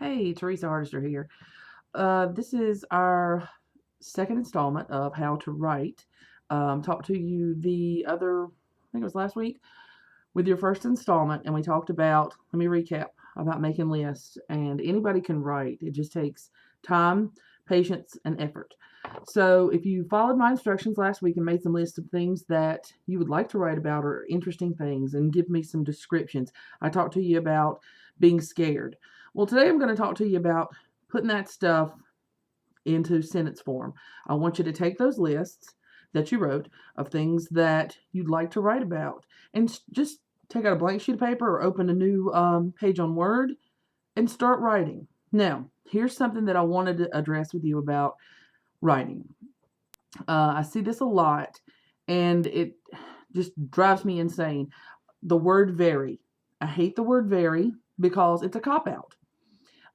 Hey, Teresa Hardister here. This is our second installment of How to Write. Talked to you I think it was last week, with your first installment, and we talked about, let me recap, about making lists. And anybody can write, it just takes time, patience, and effort. So if you followed my instructions last week and made some lists of things that you would like to write about or interesting things and give me some descriptions, I talked to you about being scared. Well, today I'm going to talk to you about putting that stuff into sentence form. I want you to take those lists that you wrote of things that you'd like to write about and just take out a blank sheet of paper or open a new page on Word and start writing. Now, here's something that I wanted to address with you about writing. I see this a lot, and it just drives me insane. The word very. I hate the word very because it's a cop out.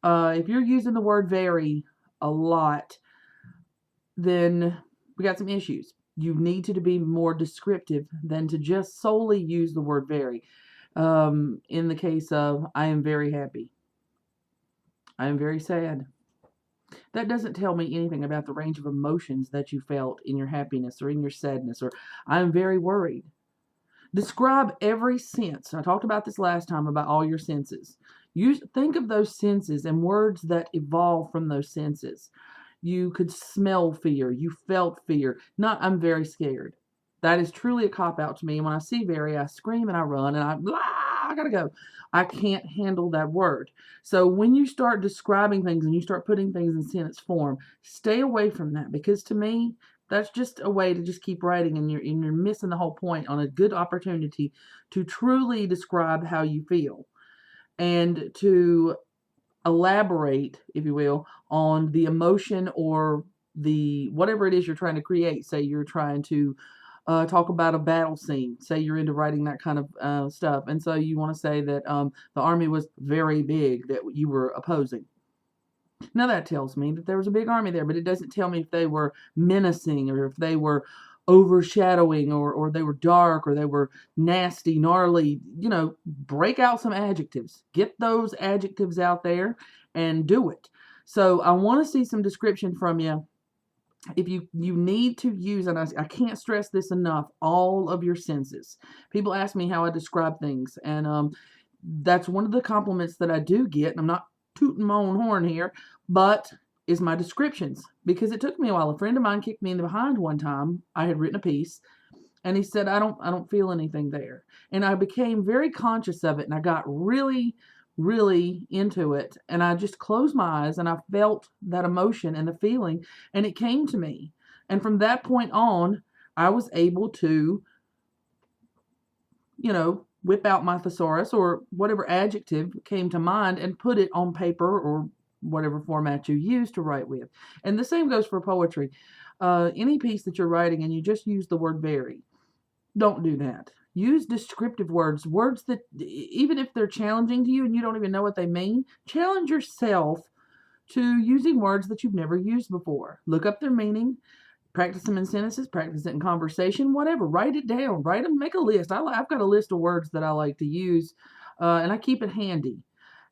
If you're using the word very a lot, then we got some issues. You need to be more descriptive than to just solely use the word very. In the case of, I am very happy. I am very sad. That doesn't tell me anything about the range of emotions that you felt in your happiness or in your sadness, or I'm very worried. Describe every sense. I talked about this last time about all your senses. Think of those senses and words that evolve from those senses. You could smell fear. You felt fear. Not, I'm very scared. That is truly a cop out to me. And when I see very, I scream and I run and I gotta go. I can't handle that word. So when you start describing things and you start putting things in sentence form, stay away from that, because to me, that's just a way to just keep writing, and you're missing the whole point on a good opportunity to truly describe how you feel and to elaborate, if you will, on the emotion or the whatever it is you're trying to create. Say you're trying to talk about a battle scene. Say you're into writing that kind of stuff, and so you want to say that the army was very big that you were opposing. Now that tells me that there was a big army there, but it doesn't tell me if they were menacing or if they were overshadowing or they were dark or they were nasty, gnarly. Break out some adjectives. Get those adjectives out there and do it. So I want to see some description from you. If you need to use, and I can't stress this enough, all of your senses. People ask me how I describe things, and that's one of the compliments that I do get, and I'm not tooting my own horn here, but is my descriptions. Because it took me a while. A friend of mine kicked me in the behind one time. I had written a piece, and he said, I don't feel anything there. And I became very conscious of it, and I got really, really into it. And I just closed my eyes and I felt that emotion and the feeling, and it came to me. And from that point on, I was able to, whip out my thesaurus or whatever adjective came to mind and put it on paper or whatever format you use to write with. And the same goes for poetry. Any piece that you're writing and you just use the word very, don't do that. Use descriptive words, words that, even if they're challenging to you and you don't even know what they mean, challenge yourself to using words that you've never used before. Look up their meaning, practice them in sentences, practice it in conversation, whatever. Write it down, write them, make a list. I've got a list of words that I like to use, and I keep it handy.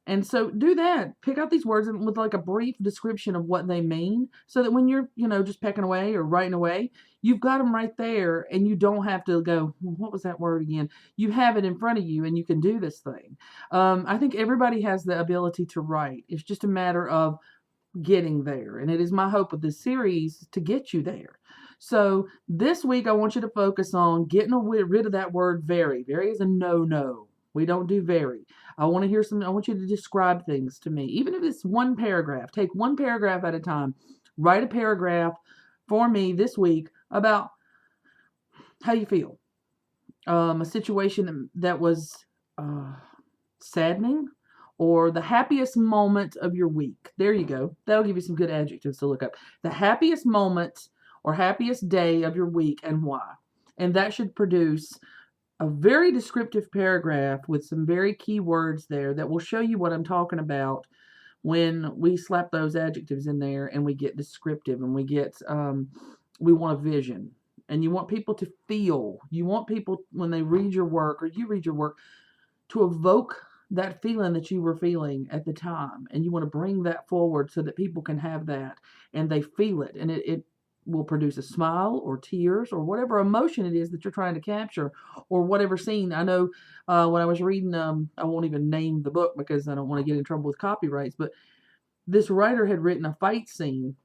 And so do that. Pick out these words with like a brief description of what they mean, so that when you're, just pecking away or writing away, you've got them right there and you don't have to go, what was that word again? You have it in front of you and you can do this thing. I think everybody has the ability to write. It's just a matter of getting there. And it is my hope with this series to get you there. So this week, I want you to focus on getting rid of that word very. Very is a no-no. We don't do very. I want you to describe things to me. Even if it's one paragraph, take one paragraph at a time. Write a paragraph for me this week about how you feel. A situation that was saddening, or the happiest moment of your week. There you go. That'll give you some good adjectives to look up. The happiest moment or happiest day of your week and why. And that should produce a very descriptive paragraph with some very key words there that will show you what I'm talking about when we slap those adjectives in there and we get descriptive and we want a vision. And you want people to feel. You want people, when they read your work or you read your work, to evoke that feeling that you were feeling at the time, and you want to bring that forward so that people can have that and they feel it, and it will produce a smile or tears or whatever emotion it is that you're trying to capture, or whatever scene. I know when I was reading, I won't even name the book because I don't want to get in trouble with copyrights, but this writer had written a fight scene,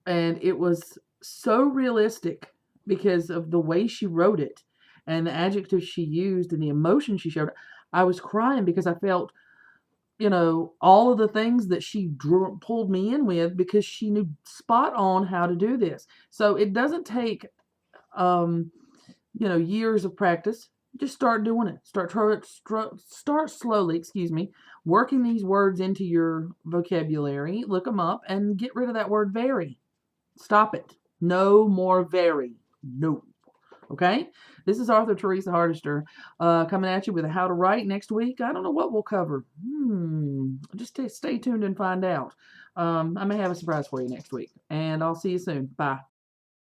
and it was so realistic because of the way she wrote it and the adjectives she used and the emotion she showed. I was crying because I felt, all of the things that she pulled me in with, because she knew spot on how to do this. So it doesn't take, years of practice. Just start doing it. Start slowly, working these words into your vocabulary. Look them up and get rid of that word very. Stop it. No more very. No. Okay? This is author Teresa Hardister coming at you with a how to write next week. I don't know what we'll cover. Just stay tuned and find out. I may have a surprise for you next week. And I'll see you soon. Bye.